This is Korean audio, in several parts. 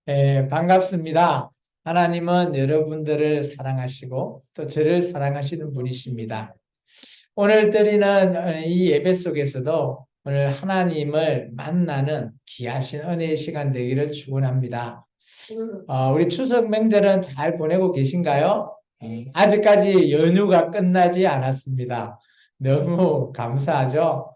반갑습니다. 하나님은 여러분들을 사랑하시고 또 저를 사랑하시는 분이십니다. 오늘 드리는 이 예배 속에서도 오늘 하나님을 만나는 귀하신 은혜의 시간 되기를 축원합니다. 우리 추석 명절은 잘 보내고 계신가요? 아직까지 연휴가 끝나지 않았습니다. 너무 감사하죠?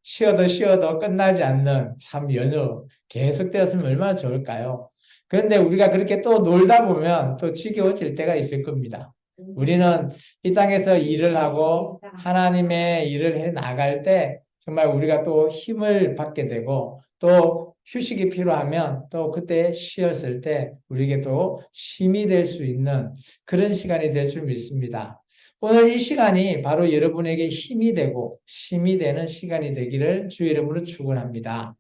쉬어도 끝나지 않는 참 연휴 계속되었으면 얼마나 좋을까요? 그런데 우리가 그렇게 또 놀다 보면 또 지겨워질 때가 있을 겁니다. 우리는 이 땅에서 일을 하고 하나님의 일을 해 나갈 때 정말 우리가 또 힘을 받게 되고 또 휴식이 필요하면 또 그때 쉬었을 때 우리에게 또 힘이 될 수 있는 그런 시간이 될 줄 믿습니다. 오늘 이 시간이 바로 여러분에게 힘이 되고 쉼이 되는 시간이 되기를 주의 이름으로 축원합니다.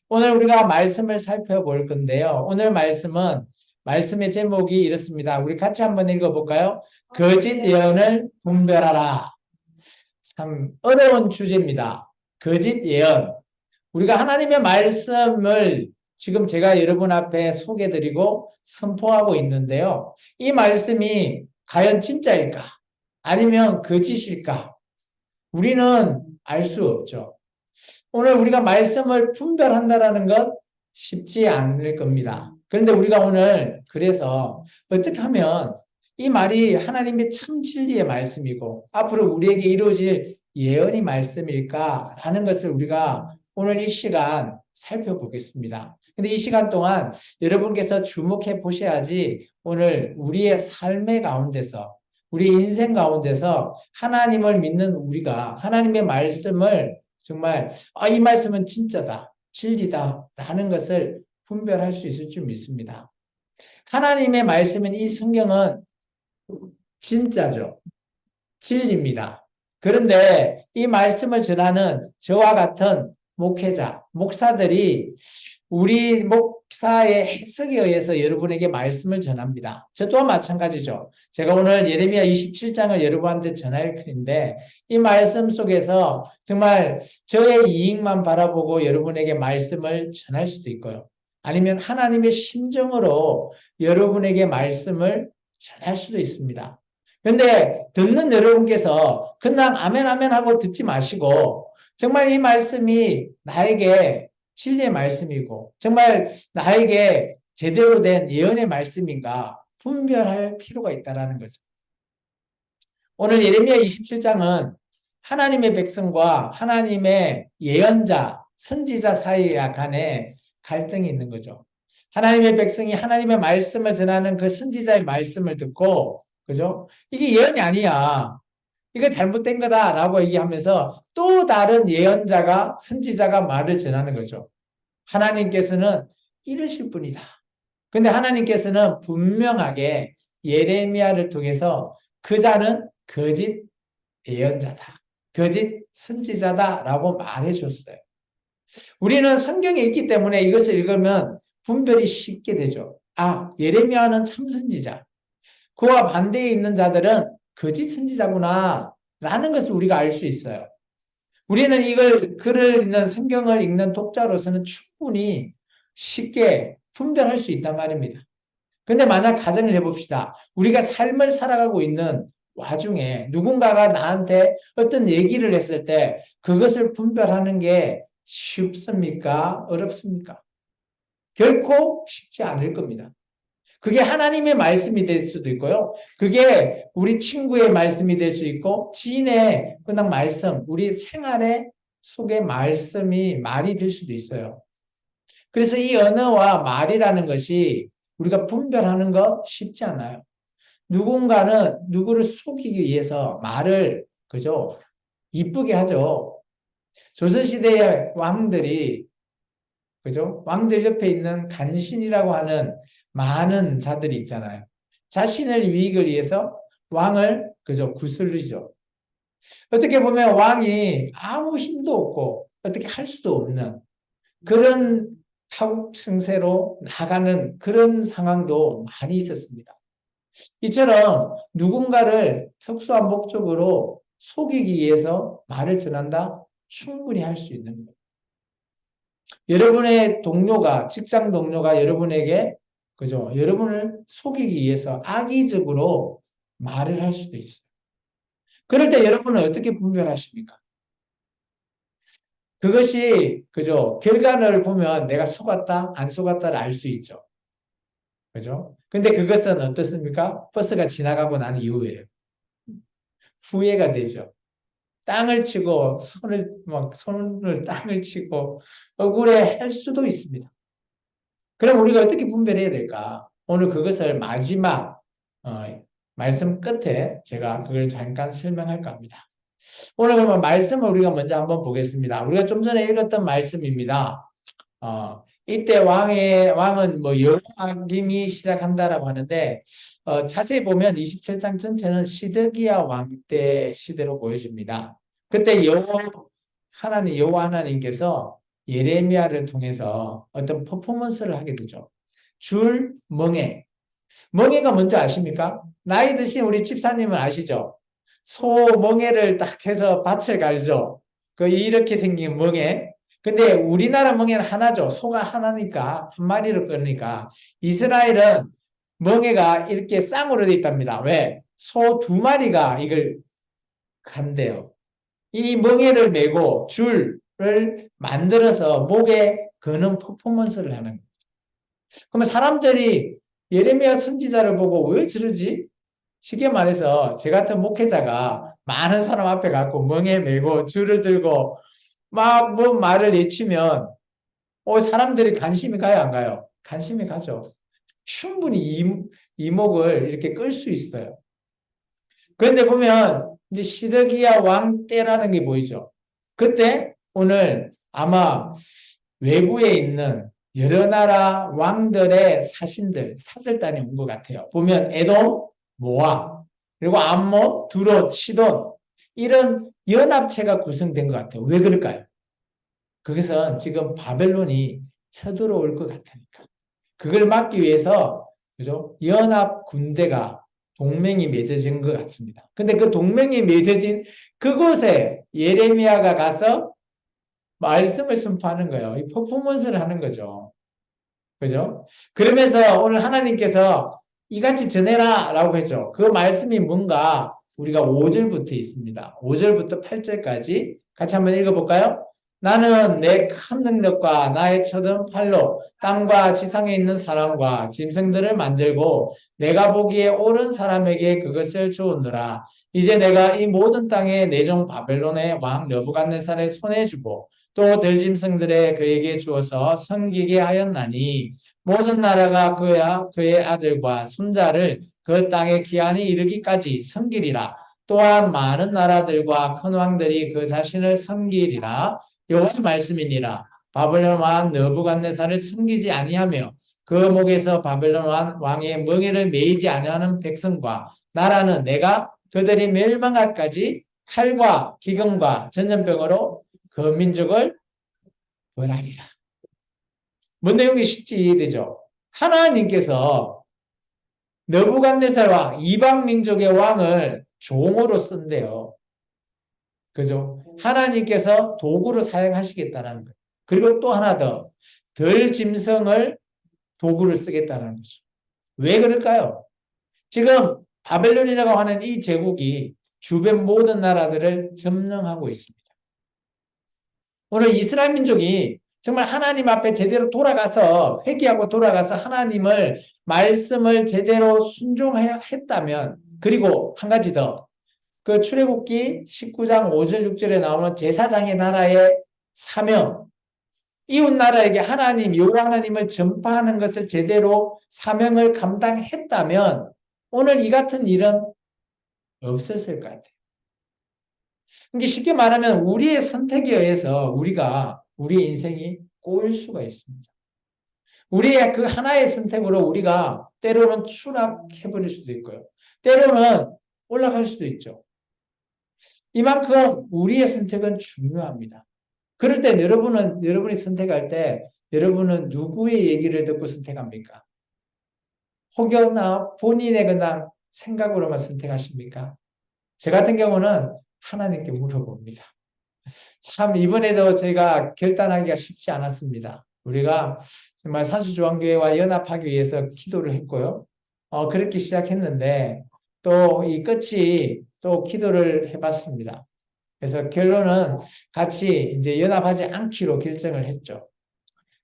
오늘 우리가 말씀을 살펴볼 건데요. 오늘 말씀의 제목이 이렇습니다. 우리 같이 한번 읽어볼까요? 거짓 예언을 분별하라. 참 어려운 주제입니다. 거짓 예언. 우리가 하나님의 말씀을 지금 제가 여러분 앞에 소개드리고 선포하고 있는데요. 이 말씀이 과연 진짜일까? 아니면 거짓일까? 우리는 알 수 없죠. 오늘 우리가 말씀을 분별한다라는 것 쉽지 않을 겁니다. 그런데 우리가 오늘 그래서 어떻게 하면 이 말이 하나님의 참 진리의 말씀이고 앞으로 우리에게 이루어질 예언의 말씀일까라는 것을 우리가 오늘 이 시간 살펴보겠습니다. 근데 이 시간 동안 여러분께서 주목해 보셔야지 오늘 우리의 삶의 가운데서 우리 인생 가운데서 하나님을 믿는 우리가 하나님의 말씀을 정말 이 말씀은 진짜다, 진리다 라는 것을 분별할 수 있을 줄 믿습니다. 하나님의 말씀은 이 성경은 진짜죠. 진리입니다. 그런데 이 말씀을 전하는 저와 같은 목회자, 목사들이 우리 목사의 해석에 의해서 여러분에게 말씀을 전합니다. 저 또한 마찬가지죠. 제가 오늘 예레미야 27장을 여러분한테 전할 텐데 이 말씀 속에서 정말 저의 이익만 바라보고 여러분에게 말씀을 전할 수도 있고요. 아니면 하나님의 심정으로 여러분에게 말씀을 전할 수도 있습니다. 그런데 듣는 여러분께서 그냥 아멘 아멘 하고 듣지 마시고 정말 이 말씀이 나에게 진리의 말씀이고 정말 나에게 제대로 된 예언의 말씀인가 분별할 필요가 있다는 거죠. 오늘 예레미야 27장은 하나님의 백성과 하나님의 예언자, 선지자 사이 간에 갈등이 있는 거죠. 하나님의 백성이 하나님의 말씀을 전하는 그 선지자의 말씀을 듣고 그죠? 이게 예언이 아니야. 이거 잘못된 거다라고 얘기하면서 또 다른 예언자가 선지자가 말을 전하는 거죠. 하나님께서는 이러실 분이다. 근데 하나님께서는 분명하게 예레미야를 통해서 그 자는 거짓 예언자다. 거짓 선지자다라고 말해 줬어요. 우리는 성경에 있기 때문에 이것을 읽으면 분별이 쉽게 되죠. 예레미야는 참 선지자. 그와 반대에 있는 자들은 거짓 선지자구나 라는 것을 우리가 알 수 있어요. 우리는 글을 읽는 성경을 읽는 독자로서는 충분히 쉽게 분별할 수 있단 말입니다. 근데 만약 가정을 해봅시다. 우리가 삶을 살아가고 있는 와중에 누군가가 나한테 어떤 얘기를 했을 때 그것을 분별하는 게 쉽습니까? 어렵습니까? 결코 쉽지 않을 겁니다. 그게 하나님의 말씀이 될 수도 있고요. 그게 우리 친구의 말씀이 될 수 있고 지인의 그냥 말씀, 우리 생활의 속의 말이 될 수도 있어요. 그래서 이 언어와 말이라는 것이 우리가 분별하는 거 쉽지 않아요. 누군가는 누구를 속이기 위해서 말을 그죠? 이쁘게 하죠. 조선시대의 왕들이 그죠? 왕들 옆에 있는 간신이라고 하는 많은 자들이 있잖아요. 자신의 유익을 위해서 왕을 그저 구슬리죠. 어떻게 보면 왕이 아무 힘도 없고 어떻게 할 수도 없는 그런 파국승세로 나가는 그런 상황도 많이 있었습니다. 이처럼 누군가를 특수한 목적으로 속이기 위해서 말을 전한다? 충분히 할 수 있는 거예요. 여러분의 동료가, 직장 동료가 여러분에게, 그죠? 여러분을 속이기 위해서 악의적으로 말을 할 수도 있어요. 그럴 때 여러분은 어떻게 분별하십니까? 그것이, 그죠? 결과를 보면 내가 속았다, 안 속았다를 알 수 있죠. 그죠? 근데 그것은 어떻습니까? 버스가 지나가고 난 이후에요. 후회가 되죠. 땅을 치고, 손을 땅을 치고, 억울해 할 수도 있습니다. 그럼 우리가 어떻게 분별해야 될까? 오늘 그것을 마지막, 말씀 끝에 제가 그걸 잠깐 설명할까 합니다. 오늘 그러면 말씀을 우리가 먼저 한번 보겠습니다. 우리가 좀 전에 읽었던 말씀입니다. 이때 왕은 뭐 여호야김이 시작한다라고 하는데, 자세히 보면 27장 전체는 시드기야 왕 때 시대로 보여집니다. 그때 여호와 하나님께서 예레미야를 통해서 어떤 퍼포먼스를 하게 되죠. 줄, 멍에. 멍에가 뭔지 아십니까? 나이 드신 우리 집사님은 아시죠? 소 멍에를 딱 해서 밭을 갈죠. 그 이렇게 생긴 멍에. 근데 우리나라 멍에는 하나죠. 소가 하나니까 한 마리로 끄니까. 이스라엘은 멍에가 이렇게 쌍으로 되어 있답니다. 왜? 소 두 마리가 이걸 간대요. 이 멍에를 메고 줄을 만들어서 목에 거는 퍼포먼스를 하는 거예요. 그러면 사람들이 예레미야 선지자를 보고 왜 저러지? 쉽게 말해서 저 같은 목회자가 많은 사람 앞에 가고 멍에 메고 줄을 들고 막 뭐 말을 외치면 사람들이 관심이 가요, 안 가요? 관심이 가죠. 충분히 이목을 이렇게 끌 수 있어요. 그런데 보면 이제 시드기야 왕 때라는 게 보이죠. 그때 오늘 아마 외부에 있는 여러 나라 왕들의 사신들, 사절단이 온 것 같아요. 보면 에돔, 모압, 그리고 암몬, 두롯, 시돈 이런 연합체가 구성된 것 같아요. 왜 그럴까요? 그것은 지금 바벨론이 쳐들어올 것 같으니까. 그걸 막기 위해서 그죠? 연합 군대가 동맹이 맺어진 것 같습니다. 근데 그 동맹이 맺어진 그곳에 예레미야가 가서 말씀을 선포하는 거예요. 이 퍼포먼스를 하는 거죠. 그죠? 그러면서 오늘 하나님께서 이같이 전해라 라고 했죠. 그 말씀이 뭔가 우리가 5절부터 있습니다. 5절부터 8절까지 같이 한번 읽어볼까요? 나는 내 큰 능력과 나의 쳐든 팔로 땅과 지상에 있는 사람과 짐승들을 만들고 내가 보기에 옳은 사람에게 그것을 주었노라. 이제 내가 이 모든 땅에 내종 바벨론의 왕 느부갓네살의 손에 주고 또 들짐승들의 그에게 주어서 섬기게 하였나니 모든 나라가 그의 아들과 손자를 그 땅에 기한이 이르기까지 섬기리라. 또한 많은 나라들과 큰 왕들이 그 자신을 섬기리라. 여호와의 말씀이니라. 바벨론 왕 느부갓네살을 섬기지 아니하며 그 목에서 바벨론 왕의 멍에를 메이지 아니하는 백성과 나라는 내가 그들이 멸망할까지 칼과 기근과 전염병으로 그 민족을 벌하리라. 뭔 내용이 쉽지 이해되죠? 하나님께서 느부갓네살 왕, 이방 민족의 왕을 종으로 쓴대요. 그죠? 하나님께서 도구로 사용하시겠다는 거예요. 그리고 또 하나 더, 덜 짐승을 도구를 쓰겠다는 거죠. 왜 그럴까요? 지금 바벨론이라고 하는 이 제국이 주변 모든 나라들을 점령하고 있습니다. 오늘 이스라엘 민족이 정말 하나님 앞에 제대로 돌아가서 회개하고 돌아가서 하나님을 말씀을 제대로 순종했다면 그리고 한 가지 더 그 출애굽기 19장 5절 6절에 나오는 제사장의 나라의 사명 이웃 나라에게 하나님 여호와 하나님을 전파하는 것을 제대로 사명을 감당했다면 오늘 이 같은 일은 없었을 것 같아요. 이게 쉽게 말하면 우리의 선택에 의해서 우리의 인생이 꼬일 수가 있습니다. 우리의 그 하나의 선택으로 우리가 때로는 추락해버릴 수도 있고요. 때로는 올라갈 수도 있죠. 이만큼 우리의 선택은 중요합니다. 그럴 때 여러분이 선택할 때 여러분은 누구의 얘기를 듣고 선택합니까? 혹여나 본인의 그냥 생각으로만 선택하십니까? 저 같은 경우는 하나님께 물어봅니다. 참 이번에도 제가 결단하기가 쉽지 않았습니다. 우리가 정말 산수조항교회와 연합하기 위해서 기도를 했고요. 그렇게 시작했는데 또 이 끝이 또 기도를 해봤습니다. 그래서 결론은 같이 이제 연합하지 않기로 결정을 했죠.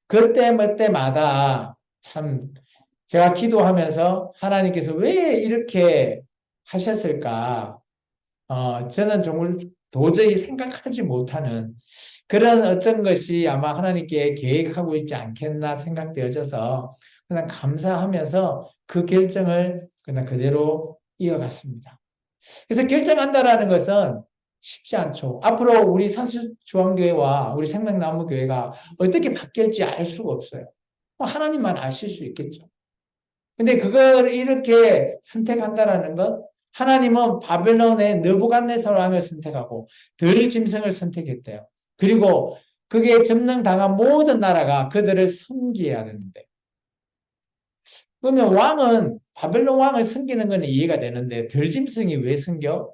그때마다 참 제가 기도하면서 하나님께서 왜 이렇게 하셨을까? 저는 정말 도저히 생각하지 못하는 그런 어떤 것이 아마 하나님께 계획하고 있지 않겠나 생각되어져서 그냥 감사하면서 그 결정을 그냥 그대로 이어갔습니다. 그래서 결정한다라는 것은 쉽지 않죠. 앞으로 우리 산수중앙교회와 우리 생명나무교회가 어떻게 바뀔지 알 수가 없어요. 하나님만 아실 수 있겠죠. 근데 그걸 이렇게 선택한다라는 것, 하나님은 바벨론의 느부갓네살 왕을 선택하고 들 짐승을 선택했대요. 그리고 그게 점령당한 모든 나라가 그들을 섬기해야 되는데. 그러면 왕은 바벨론 왕을 섬기는 건 이해가 되는데 들 짐승이 왜 섬겨?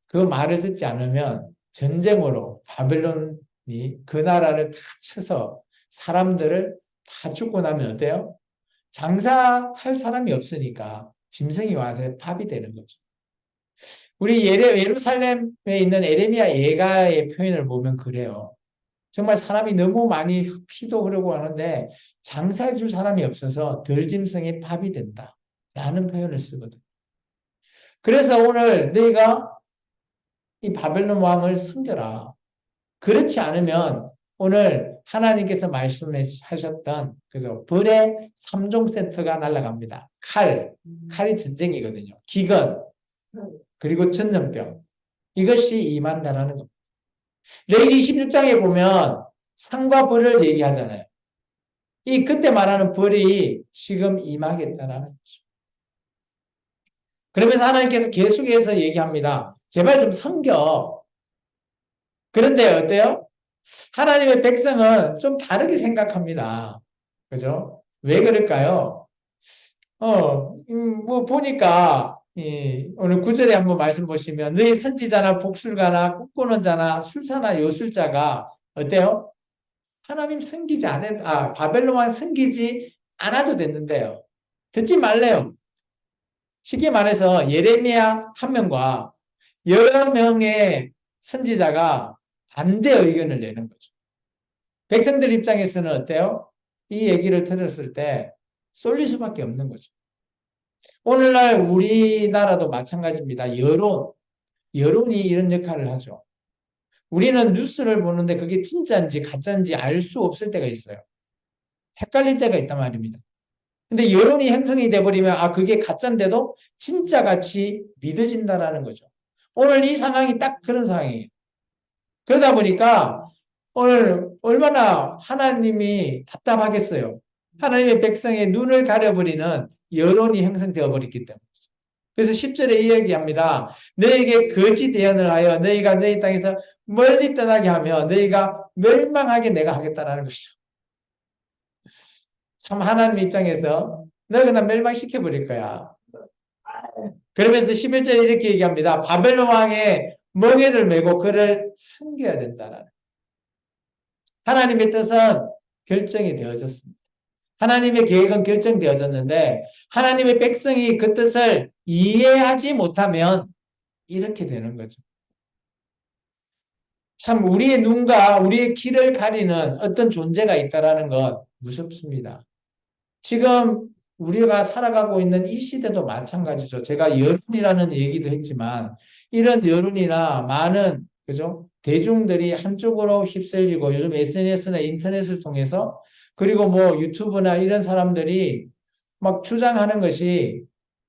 그 말을 듣지 않으면 전쟁으로 바벨론이 그 나라를 다 쳐서 사람들을 다 죽고 나면 어때요? 장사할 사람이 없으니까 짐승이 와서 밥이 되는 거죠. 우리 예루살렘에 있는 에레미야 예가의 표현을 보면 그래요. 정말 사람이 너무 많이 피도 흐르고 하는데 장사해 줄 사람이 없어서 들짐승이 밥이 된다. 라는 표현을 쓰거든. 그래서 오늘 너희가 이 바벨론 왕을 섬겨라. 그렇지 않으면 오늘 하나님께서 말씀하셨던 그래서 불의 3종 세트가 날아갑니다. 칼이 전쟁이거든요. 기근, 그리고 전염병. 이것이 임한다라는 겁니다. 레위기 26장에 보면 상과 벌을 얘기하잖아요. 그때 말하는 벌이 지금 임하겠다라는 거죠. 그러면서 하나님께서 계속해서 얘기합니다. 제발 좀 섬겨. 그런데 어때요? 하나님의 백성은 좀 다르게 생각합니다. 그죠? 왜 그럴까요? 뭐 보니까 오늘 9절에 한번 말씀 보시면 너희 선지자나 복술가나 꿈꾸는 자나 술사나 요술자가 어때요? 하나님 섬기지 않아 바벨론만 섬기지 않아도 됐는데요. 듣지 말래요. 쉽게 말해서 예레미야 한 명과 여러 명의 선지자가 반대 의견을 내는 거죠. 백성들 입장에서는 어때요? 이 얘기를 들었을 때 쏠릴 수밖에 없는 거죠. 오늘날 우리나라도 마찬가지입니다. 여론이 이런 역할을 하죠. 우리는 뉴스를 보는데 그게 진짜인지 가짜인지 알 수 없을 때가 있어요. 헷갈릴 때가 있단 말입니다. 근데 여론이 형성이 돼버리면 그게 가짜인데도 진짜같이 믿어진다라는 거죠. 오늘 이 상황이 딱 그런 상황이에요. 그러다 보니까 오늘 얼마나 하나님이 답답하겠어요. 하나님의 백성의 눈을 가려버리는 여론이 형성되어 버렸기 때문에. 그래서 10절에 이야기합니다. 너에게 거짓 예언을 하여 너희가 너희 땅에서 멀리 떠나게 하며 너희가 멸망하게 내가 하겠다라는 것이죠. 참 하나님 입장에서 너가 나 멸망시켜 버릴 거야. 그러면서 11절에 이렇게 얘기합니다. 바벨론 왕의 멍에를 메고 그를 숨겨야 된다는. 하나님의 뜻은 결정이 되어졌습니다. 하나님의 계획은 결정되어졌는데 하나님의 백성이 그 뜻을 이해하지 못하면 이렇게 되는 거죠. 참 우리의 눈과 우리의 길을 가리는 어떤 존재가 있다라는 것 무섭습니다. 지금 우리가 살아가고 있는 이 시대도 마찬가지죠. 제가 여론이라는 얘기도 했지만 이런 여론이나 많은 그죠? 대중들이 한쪽으로 휩쓸리고 요즘 SNS나 인터넷을 통해서 그리고 뭐 유튜브나 이런 사람들이 막 주장하는 것이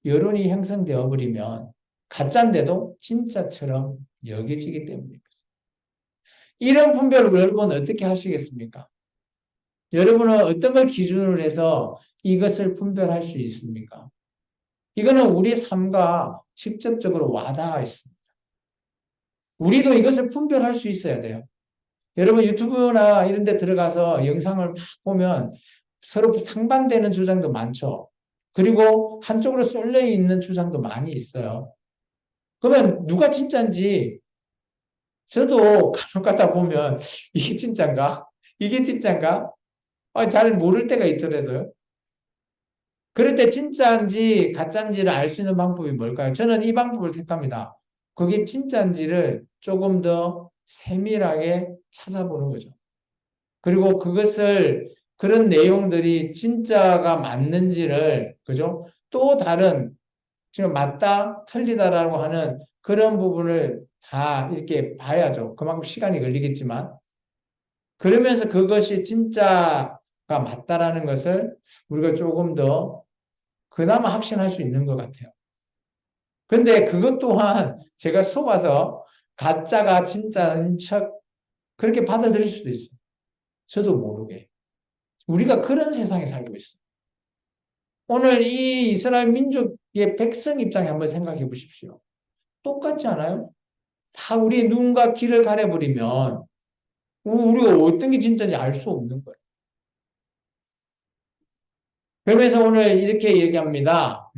여론이 형성되어 버리면 가짜인데도 진짜처럼 여겨지기 때문입니다. 이런 분별을 여러분 어떻게 하시겠습니까? 여러분은 어떤 걸 기준으로 해서 이것을 분별할 수 있습니까? 이거는 우리 삶과 직접적으로 와닿아 있습니다. 우리도 이것을 분별할 수 있어야 돼요. 여러분 유튜브나 이런 데 들어가서 영상을 막 보면 서로 상반되는 주장도 많죠. 그리고 한쪽으로 쏠려 있는 주장도 많이 있어요. 그러면 누가 진짜인지 저도 간혹 가다 보면 이게 진짠가? 이게 진짠가? 잘 모를 때가 있더라도요. 그럴 때 진짜인지 가짜인지를 알 수 있는 방법이 뭘까요? 저는 이 방법을 택합니다. 그게 진짜인지를 조금 더 세밀하게 찾아보는 거죠. 그리고 그것을 그런 내용들이 진짜가 맞는지를 그죠? 또 다른 지금 맞다, 틀리다라고 하는 그런 부분을 다 이렇게 봐야죠. 그만큼 시간이 걸리겠지만 그러면서 그것이 진짜가 맞다라는 것을 우리가 조금 더 그나마 확신할 수 있는 것 같아요. 근데 그것 또한 제가 속아서 가짜가 진짜인 척 그렇게 받아들일 수도 있어요. 저도 모르게. 우리가 그런 세상에 살고 있어요. 오늘 이 이스라엘 민족의 백성 입장에 한번 생각해 보십시오. 똑같지 않아요? 다 우리의 눈과 귀를 가려버리면 우리가 어떤 게 진짜인지 알 수 없는 거예요. 그러면서 오늘 이렇게 얘기합니다.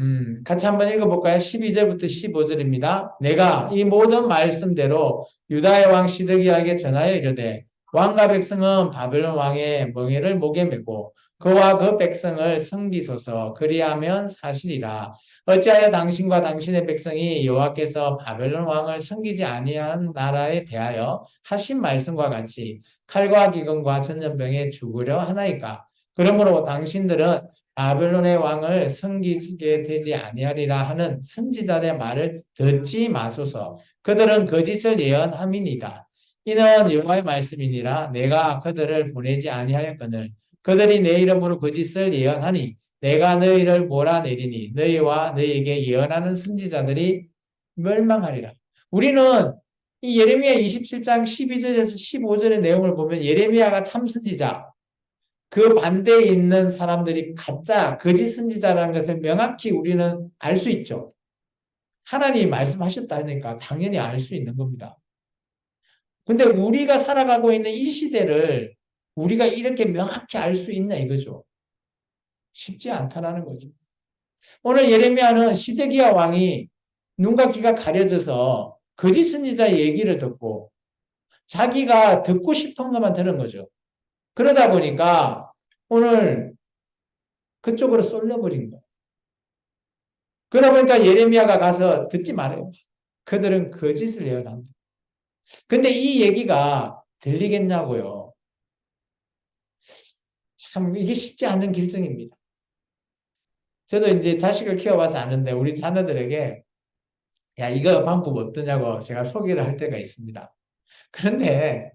같이 한번 읽어볼까요? 12절부터 15절입니다. 내가 이 모든 말씀대로 유다의 왕 시드기야에게 전하여 이르되 왕과 백성은 바벨론 왕의 멍에를 목에 메고 그와 그 백성을 섬기소서 그리하면 사실이라. 어찌하여 당신과 당신의 백성이 여호와께서 바벨론 왕을 섬기지 아니한 나라에 대하여 하신 말씀과 같이 칼과 기근과 전염병에 죽으려 하나이까. 그러므로 당신들은 바벨론의 왕을 섬기게 되지 아니하리라 하는 선지자들의 말을 듣지 마소서. 그들은 거짓을 예언함이니이다. 이는 여호와의 말씀이니라. 내가 그들을 보내지 아니하였거늘 그들이 내 이름으로 거짓을 예언하니 내가 너희를 몰아내리니 너희와 너희에게 예언하는 선지자들이 멸망하리라. 우리는 이 예레미야 27장 12절에서 15절의 내용을 보면 예레미야가 참 선지자, 그 반대에 있는 사람들이 가짜, 거짓 선지자라는 것을 명확히 우리는 알 수 있죠. 하나님이 말씀하셨다니까 당연히 알 수 있는 겁니다. 근데 우리가 살아가고 있는 이 시대를 우리가 이렇게 명확히 알 수 있나 이거죠. 쉽지 않다라는 거죠. 오늘 예레미야는 시드기야 왕이 눈과 귀가 가려져서 거짓 선지자의 얘기를 듣고 자기가 듣고 싶은 것만 들은 거죠. 그러다 보니까 오늘 그쪽으로 쏠려버린 거예요. 그러다 보니까 예레미야가 가서 듣지 말아요. 그들은 거짓을 예언합니다. 근데 이 얘기가 들리겠냐고요. 참 이게 쉽지 않은 길정입니다. 저도 이제 자식을 키워봐서 아는데 우리 자녀들에게 야 이거 방법 어떠냐고 제가 소개를 할 때가 있습니다. 그런데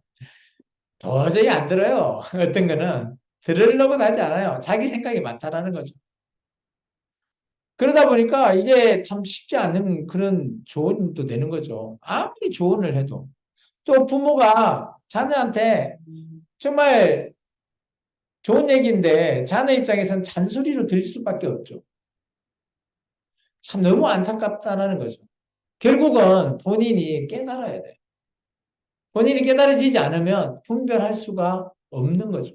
도저히 안 들어요. 어떤 거는 들으려고 하지 않아요. 자기 생각이 많다라는 거죠. 그러다 보니까 이게 참 쉽지 않은 그런 조언도 되는 거죠. 아무리 조언을 해도. 또 부모가 자녀한테 정말 좋은 얘기인데 자녀 입장에서는 잔소리로 들릴 수밖에 없죠. 참 너무 안타깝다는 거죠. 결국은 본인이 깨달아야 돼요. 본인이 깨달아지지 않으면 분별할 수가 없는 거죠.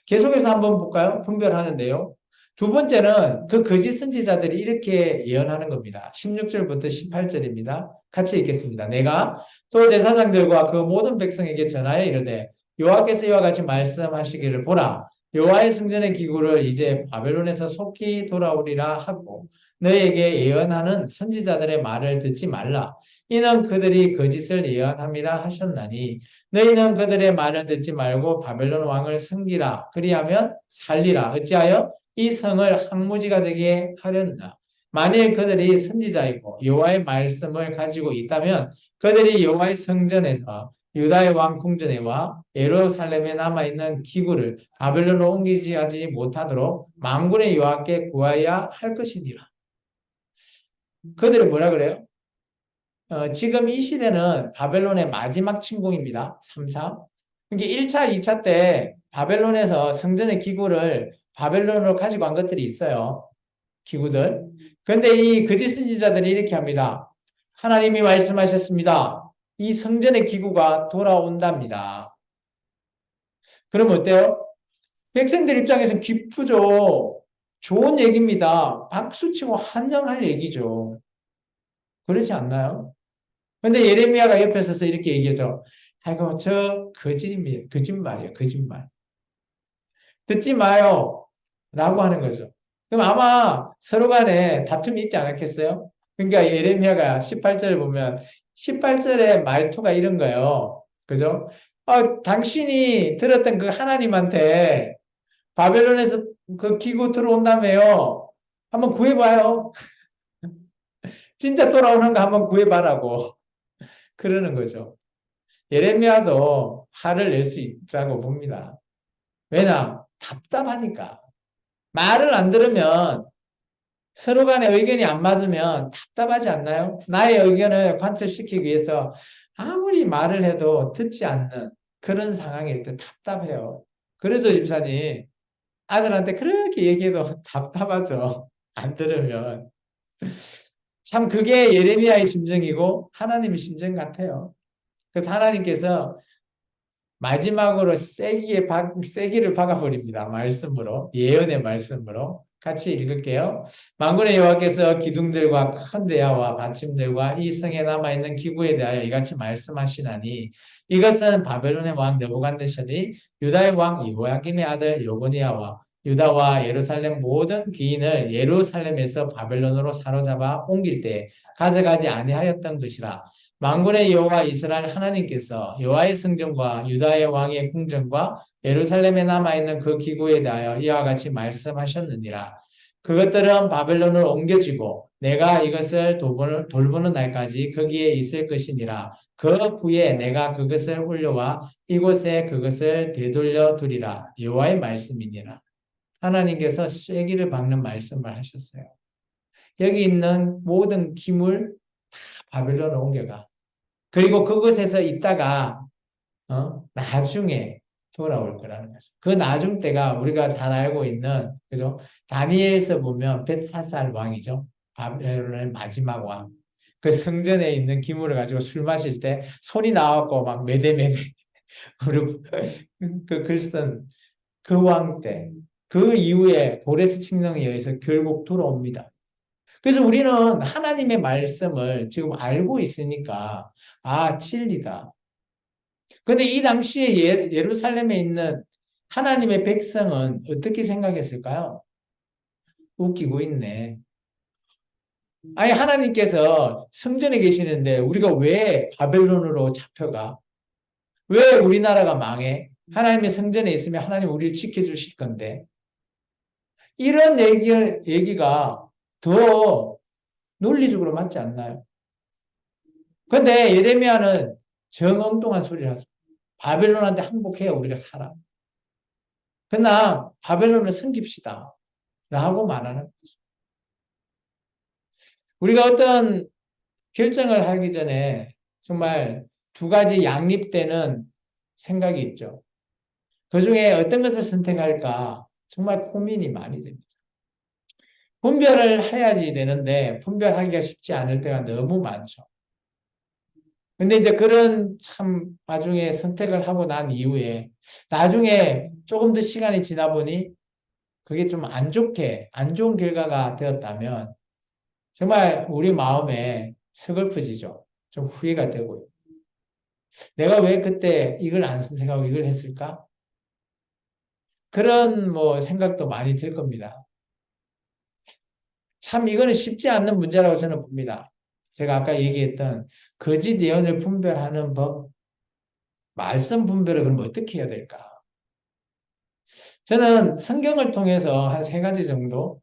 계속해서 한번 볼까요? 분별하는데요. 두 번째는 그 거짓 선지자들이 이렇게 예언하는 겁니다. 16절부터 18절입니다. 같이 읽겠습니다. 내가 또 제사장들과 그 모든 백성에게 전하여 이르되 여호와께서 이와 같이 말씀하시기를 보라 여호와의 성전의 기구를 이제 바벨론에서 속히 돌아오리라 하고 너에게 예언하는 선지자들의 말을 듣지 말라. 이는 그들이 거짓을 예언함이라 하셨나니 너희는 그들의 말을 듣지 말고 바벨론 왕을 섬기라. 그리하면 살리라. 어찌하여 이 성을 항무지가 되게 하렸나. 만일 그들이 선지자이고 여호와의 말씀을 가지고 있다면 그들이 여호와의 성전에서 유다의 왕 궁전에와 예루살렘에 남아있는 기구를 바벨론으로 옮기지 하지 못하도록 만군의 여호와께 구하여야 할 것이니라. 그들이 뭐라 그래요? 지금 이 시대는 바벨론의 마지막 침공입니다. 3차. 그러니까 1차, 2차 때 바벨론에서 성전의 기구를 바벨론으로 가지고 간 것들이 있어요. 기구들. 그런데 이 거짓 선지자들이 이렇게 합니다. 하나님이 말씀하셨습니다. 이 성전의 기구가 돌아온답니다. 그럼 어때요? 백성들 입장에서는 기쁘죠. 좋은 얘기입니다. 박수치고 환영할 얘기죠. 그렇지 않나요? 근데 예레미야가 옆에 서서 이렇게 얘기하죠. 아이고, 저 거짓말이에요, 거짓말. 듣지 마요. 라고 하는 거죠. 그럼 아마 서로 간에 다툼이 있지 않았겠어요? 그러니까 예레미야가 18절을 보면 18절의 말투가 이런 거예요. 그죠? 당신이 들었던 그 하나님한테 바벨론에서 그 기구 들어온다며요. 한번 구해봐요. 진짜 돌아오는 거 한번 구해봐라고. 그러는 거죠. 예레미야도 화를 낼 수 있다고 봅니다. 왜냐? 답답하니까. 말을 안 들으면 서로 간의 의견이 안 맞으면 답답하지 않나요? 나의 의견을 관철시키기 위해서 아무리 말을 해도 듣지 않는 그런 상황일 때 답답해요. 그래서 집사님, 아들한테 그렇게 얘기해도 답답하죠. 안 들으면. 참 그게 예레미야의 심정이고 하나님의 심정 같아요. 그래서 하나님께서 마지막으로 세기를 박아버립니다. 말씀으로. 예언의 말씀으로. 같이 읽을게요. 만군의 여호와께서 기둥들과 큰 대야와 받침들과 이 성에 남아있는 기구에 대하여 이같이 말씀하시나니 이것은 바벨론의 왕 느부갓네살이 유다의 왕 여호야김의 아들 여고니아와 유다와 예루살렘 모든 귀인을 예루살렘에서 바벨론으로 사로잡아 옮길 때 가져가지 아니하였던 것이라. 만군의 여호와 이스라엘 하나님께서 여호와의 성전과 유다의 왕의 궁전과 예루살렘에 남아있는 그 기구에 대하여 이와 같이 말씀하셨느니라. 그것들은 바벨론으로 옮겨지고 내가 이것을 돌보는 날까지 거기에 있을 것이니라. 그 후에 내가 그것을 올려와 이곳에 그것을 되돌려 두리라. 여호와의 말씀이니라. 하나님께서 쐐기를 박는 말씀을 하셨어요. 여기 있는 모든 기물 다 바벨론으로 옮겨가. 그리고 그곳에서 있다가 나중에 돌아올 거라는 거죠. 그 나중 때가 우리가 잘 알고 있는 그죠? 다니엘서 보면 벳사살 왕이죠. 바벨론의 마지막 왕. 그 성전에 있는 기물을 가지고 술 마실 때 손이 나왔고 막 메대메대 무릎 그글쓴 그 왕 때. 그 이후에 고레스 칙령에 의해서 결국 돌아옵니다. 그래서 우리는 하나님의 말씀을 지금 알고 있으니까 진리다. 근데 이 당시에 예루살렘에 있는 하나님의 백성은 어떻게 생각했을까요? 웃기고 있네. 아니, 하나님께서 성전에 계시는데 우리가 왜 바벨론으로 잡혀가? 왜 우리나라가 망해? 하나님의 성전에 있으면 하나님 우리를 지켜주실 건데. 이런 얘기가 더 논리적으로 맞지 않나요? 근데 예레미야는 정엉뚱한 소리를 하죠. 바벨론한테 항복해야 우리가 살아. 그러나 바벨론을 섬깁시다. 라고 말하는 거죠. 우리가 어떤 결정을 하기 전에 정말 두 가지 양립되는 생각이 있죠. 그 중에 어떤 것을 선택할까 정말 고민이 많이 됩니다. 분별을 해야지 되는데 분별하기가 쉽지 않을 때가 너무 많죠. 근데 이제 그런 참 나중에 선택을 하고 난 이후에 나중에 조금 더 시간이 지나 보니 그게 좀 안 좋은 결과가 되었다면 정말 우리 마음에 서글퍼지죠. 좀 후회가 되고요. 내가 왜 그때 이걸 안 선택하고 이걸 했을까? 그런 뭐 생각도 많이 들 겁니다. 참 이거는 쉽지 않는 문제라고 저는 봅니다. 제가 아까 얘기했던 거짓 예언을 분별하는 법, 말씀 분별을 그럼 어떻게 해야 될까? 저는 성경을 통해서 한 세 가지 정도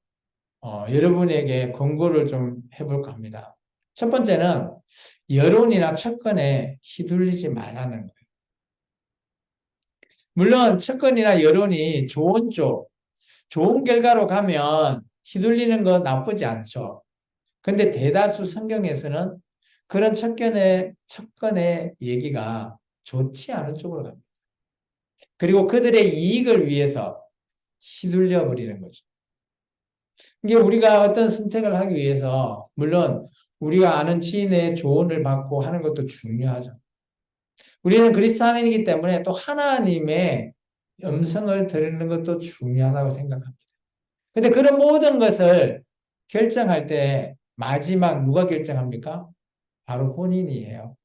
여러분에게 권고를 좀 해볼까 합니다. 첫 번째는 여론이나 척건에 휘둘리지 말라는 거예요. 물론 척건이나 여론이 좋은 결과로 가면 휘둘리는 건 나쁘지 않죠. 근데 대다수 성경에서는 그런 척건의 얘기가 좋지 않은 쪽으로 갑니다. 그리고 그들의 이익을 위해서 휘둘려 버리는 거죠. 이게 우리가 어떤 선택을 하기 위해서 물론 우리가 아는 지인의 조언을 받고 하는 것도 중요하죠. 우리는 그리스도인이기 때문에 또 하나님의 음성을 들으는 것도 중요하다고 생각합니다. 근데 그런 모든 것을 결정할 때 마지막 누가 결정합니까? 바로 본인이에요.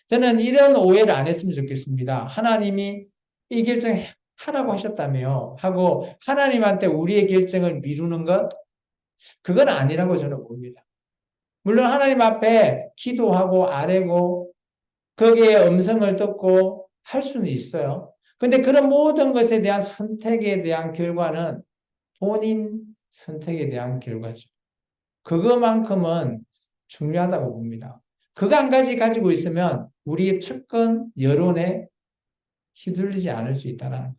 저는 이런 오해를 안 했으면 좋겠습니다. 하나님이 이 결정 하라고 하셨다며 하고 하나님한테 우리의 결정을 미루는 것, 그건 아니라고 저는 봅니다. 물론 하나님 앞에 기도하고 아뢰고 거기에 음성을 듣고 할 수는 있어요. 근데 그런 모든 것에 대한 선택에 대한 결과는 본인 선택에 대한 결과죠. 그것만큼은 중요하다고 봅니다. 그거 한 가지 가지고 있으면 우리의 측근 여론에 휘둘리지 않을 수 있다는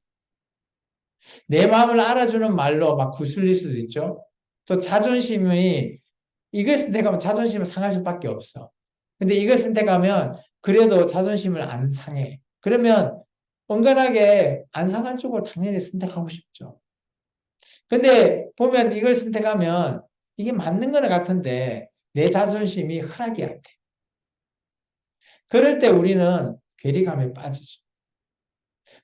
내 마음을 알아주는 말로 막 구슬릴 수도 있죠. 또 자존심이 이걸 선택하면 자존심을 상할 수밖에 없어. 근데 이걸 선택하면 그래도 자존심을 안 상해. 그러면 온건하게 안 상할 쪽으로 당연히 선택하고 싶죠. 근데 보면 이걸 선택하면 이게 맞는 거는 같은데 내 자존심이 허락이 안 돼. 그럴 때 우리는 괴리감에 빠지죠.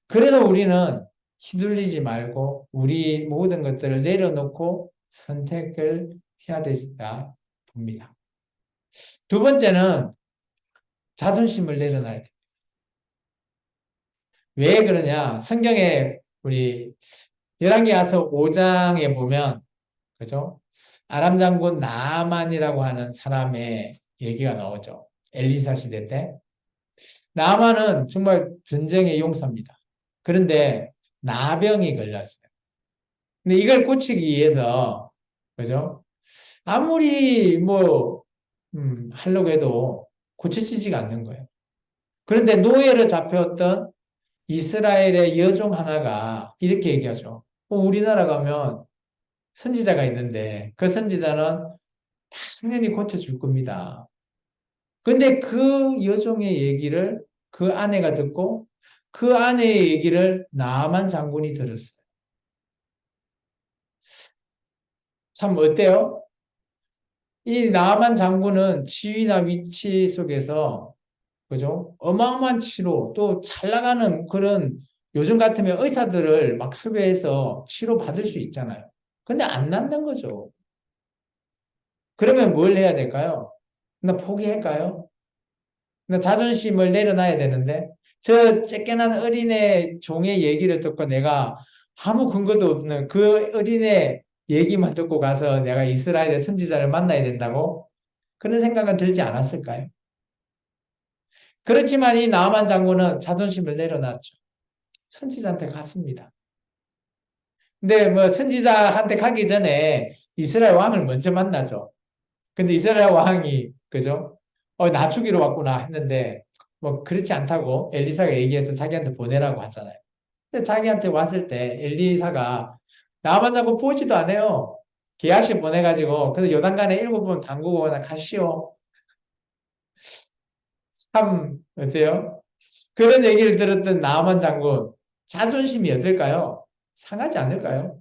그래도 우리는 휘둘리지 말고 우리 모든 것들을 내려놓고 선택을 해야 되다 봅니다. 두 번째는 자존심을 내려놔야 돼. 왜 그러냐? 성경에 우리 열왕기하서 5장에 보면 그죠? 아람 장군 나아만이라고 하는 사람의 얘기가 나오죠. 엘리사 시대 때. 나아만은 정말 전쟁의 용사입니다. 그런데 나병이 걸렸어요. 근데 이걸 고치기 위해서 그죠? 아무리 뭐 하려고 해도 고쳐지지가 않는 거예요. 그런데 노예로 잡혀왔던 이스라엘의 여종 하나가 이렇게 얘기하죠. 우리나라 가면 선지자가 있는데 그 선지자는 당연히 고쳐줄 겁니다. 근데 그 여종의 얘기를 그 아내가 듣고 그 아내의 얘기를 나만 장군이 들었어요. 참 어때요? 이 나만 장군은 지위나 위치 속에서 그죠? 어마어마한 치료 또 잘 나가는 그런 요즘 같으면 의사들을 막 섭외해서 치료 받을 수 있잖아요. 근데 안 낫는 거죠. 그러면 뭘 해야 될까요? 나 포기할까요? 나 자존심을 내려놔야 되는데 저 쬐깨난 어린애 종의 얘기를 듣고 내가 아무 근거도 없는 그 어린애 얘기만 듣고 가서 내가 이스라엘의 선지자를 만나야 된다고? 그런 생각은 들지 않았을까요? 그렇지만 이 나만 장군은 자존심을 내려놨죠. 선지자한테 갔습니다. 근데 뭐 선지자한테 가기 전에 이스라엘 왕을 먼저 만나죠. 근데 이스라엘 왕이 그죠? 나 죽이러 왔구나 했는데 뭐 그렇지 않다고 엘리사가 얘기해서 자기한테 보내라고 하잖아요. 근데 자기한테 왔을 때 엘리사가 나만 자꾸 보지도 않아요. 게하시 보내가지고 그래서 요단강에 7번 담그고 나 가시오. 참 어때요? 그런 얘기를 들었던 나만 장군 자존심이 어떨까요? 상하지 않을까요?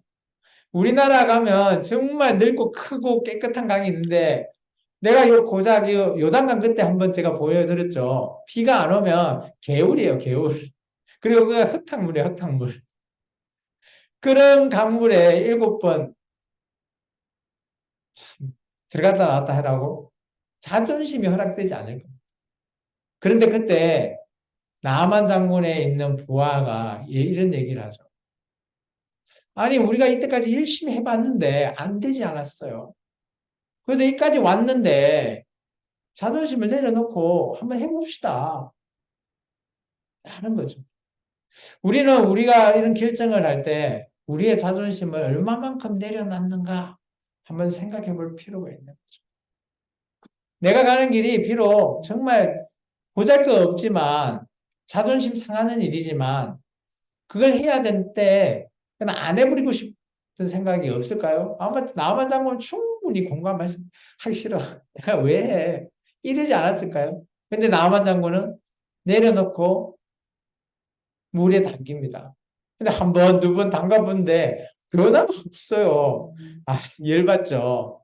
우리나라 가면 정말 넓고 크고 깨끗한 강이 있는데 내가 요 고작 요단강 그때 한번 제가 보여드렸죠. 비가 안 오면 개울이에요, 개울. 그리고 그가 흙탕물이에요, 흙탕물. 그런 강물에 7번 들어갔다 나왔다 하라고 자존심이 허락되지 않을 겁니다. 그런데 그때 나만 장군에 있는 부하가 이런 얘기를 하죠. 아니, 우리가 이때까지 열심히 해봤는데 안 되지 않았어요. 그래도 여기까지 왔는데 자존심을 내려놓고 한번 해봅시다. 하는 거죠. 우리는 우리가 이런 결정을 할 때 우리의 자존심을 얼마만큼 내려놨는가 한번 생각해 볼 필요가 있는 거죠. 내가 가는 길이 비록 정말 보잘것 없지만 자존심 상하는 일이지만 그걸 해야 될 때 그냥 안 해버리고 싶은 생각이 없을까요? 아마 나만 잡으면 충분히 공감할 수, 하기 싫어. 내가 왜 해? 이러지 않았을까요? 근데 나만 장군은 내려놓고 물에 담깁니다. 근데 한 번, 두 번 담가본데 변화가 없어요. 열받죠.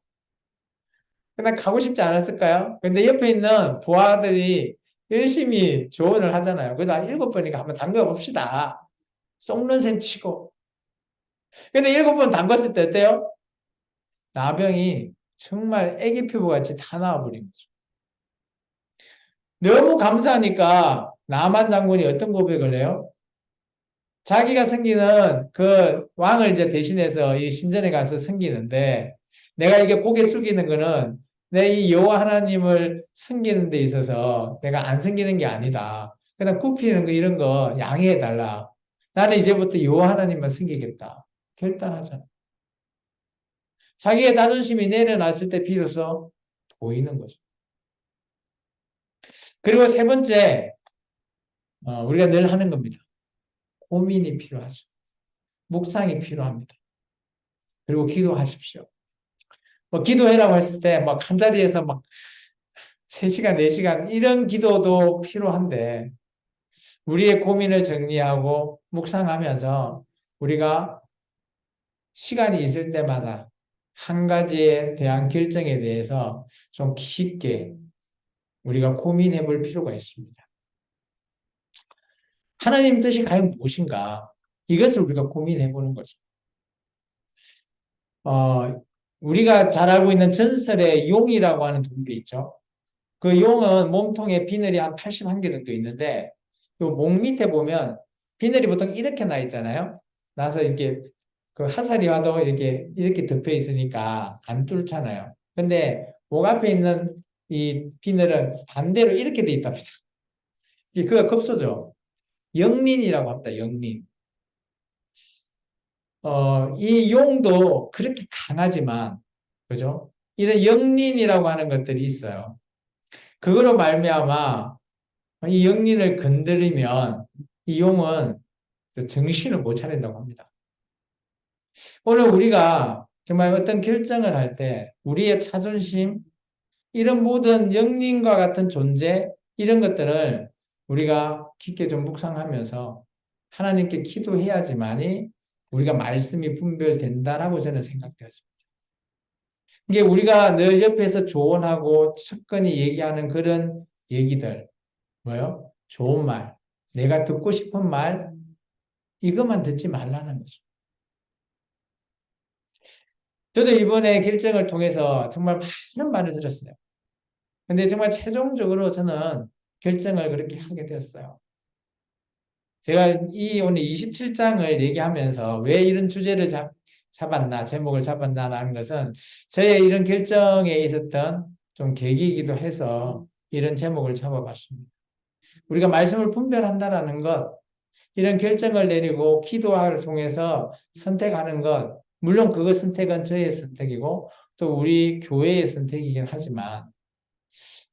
그냥 가고 싶지 않았을까요? 근데 옆에 있는 부하들이 열심히 조언을 하잖아요. 그래도 7번이니까 한번 담가봅시다. 쏙는 셈 치고. 근데 7번 담갔을 때 어때요? 나병이 정말 애기 피부같이 다 나와버린 거죠. 너무 감사하니까 나만 장군이 어떤 고백을 해요? 자기가 섬기는 그 왕을 이제 대신해서 이 신전에 가서 섬기는데 내가 이게 고개 숙이는 거는 내 이 여호와 하나님을 섬기는 데 있어서 내가 안 섬기는 게 아니다. 그냥 굽히는 거 이런 거 양해해 달라. 나는 이제부터 여호와 하나님만 섬기겠다. 결단하잖아. 자기의 자존심이 내려놨을 때 비로소 보이는 거죠. 그리고 세 번째, 우리가 늘 하는 겁니다. 고민이 필요하죠. 묵상이 필요합니다. 그리고 기도하십시오. 뭐 기도해라고 했을 때 막 한 자리에서 막 3시간, 4시간 이런 기도도 필요한데 우리의 고민을 정리하고 묵상하면서 우리가 시간이 있을 때마다 한 가지에 대한 결정에 대해서 좀 깊게 우리가 고민해 볼 필요가 있습니다. 하나님 뜻이 과연 무엇인가? 이것을 우리가 고민해 보는 거죠. 우리가 잘 알고 있는 전설의 용이라고 하는 동물이 있죠. 그 용은 몸통에 비늘이 한 81개 정도 있는데, 요 목 밑에 보면 비늘이 보통 이렇게 나 있잖아요. 나서 이렇게 그 하살이 와도 이렇게 덮여 있으니까 안 뚫잖아요. 근데 목 앞에 있는 이 비늘은 반대로 이렇게 돼 있답니다. 그가 급소죠. 영린이라고 합니다. 영린. 이 용도 그렇게 강하지만, 그죠? 이런 영린이라고 하는 것들이 있어요. 그거로 말미암아 이 영린을 건드리면 이 용은 정신을 못 차린다고 합니다. 오늘 우리가 정말 어떤 결정을 할 때 우리의 자존심, 이런 모든 영린과 같은 존재, 이런 것들을 우리가 깊게 좀 묵상하면서 하나님께 기도해야지만이 우리가 말씀이 분별된다라고 저는 생각되었습니다. 이게 우리가 늘 옆에서 조언하고 척근히 얘기하는 그런 얘기들, 뭐요? 좋은 말, 내가 듣고 싶은 말, 이것만 듣지 말라는 거죠. 저도 이번에 결정을 통해서 정말 많은 말을 들었어요. 근데 정말 최종적으로 저는 결정을 그렇게 하게 되었어요. 제가 이 오늘 27장을 얘기하면서 왜 이런 주제를 잡았나, 제목을 잡았나라는 것은 저의 이런 결정에 있었던 좀 계기이기도 해서 이런 제목을 잡아봤습니다. 우리가 말씀을 분별한다라는 것, 이런 결정을 내리고 기도를 통해서 선택하는 것, 물론 그 선택은 저의 선택이고 또 우리 교회의 선택이긴 하지만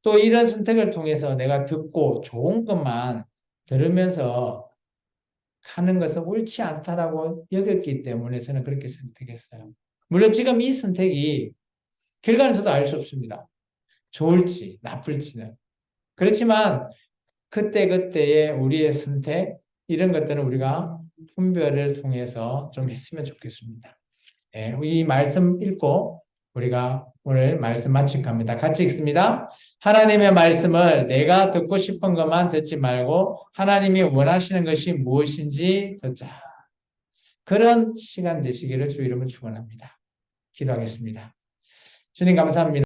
또 이런 선택을 통해서 내가 듣고 좋은 것만 들으면서 하는 것은 옳지 않다라고 여겼기 때문에 저는 그렇게 선택했어요. 물론 지금 이 선택이 결과는 저도 알 수 없습니다. 좋을지 나쁠지는. 그렇지만 그때그때의 우리의 선택, 이런 것들은 우리가 분별을 통해서 좀 했으면 좋겠습니다. 네, 이 말씀 읽고 우리가 오늘 말씀 마칠까 합니다. 같이 읽습니다. 하나님의 말씀을 내가 듣고 싶은 것만 듣지 말고 하나님이 원하시는 것이 무엇인지 듣자. 그런 시간 되시기를 주 이름으로 축원합니다. 기도하겠습니다. 주님 감사합니다.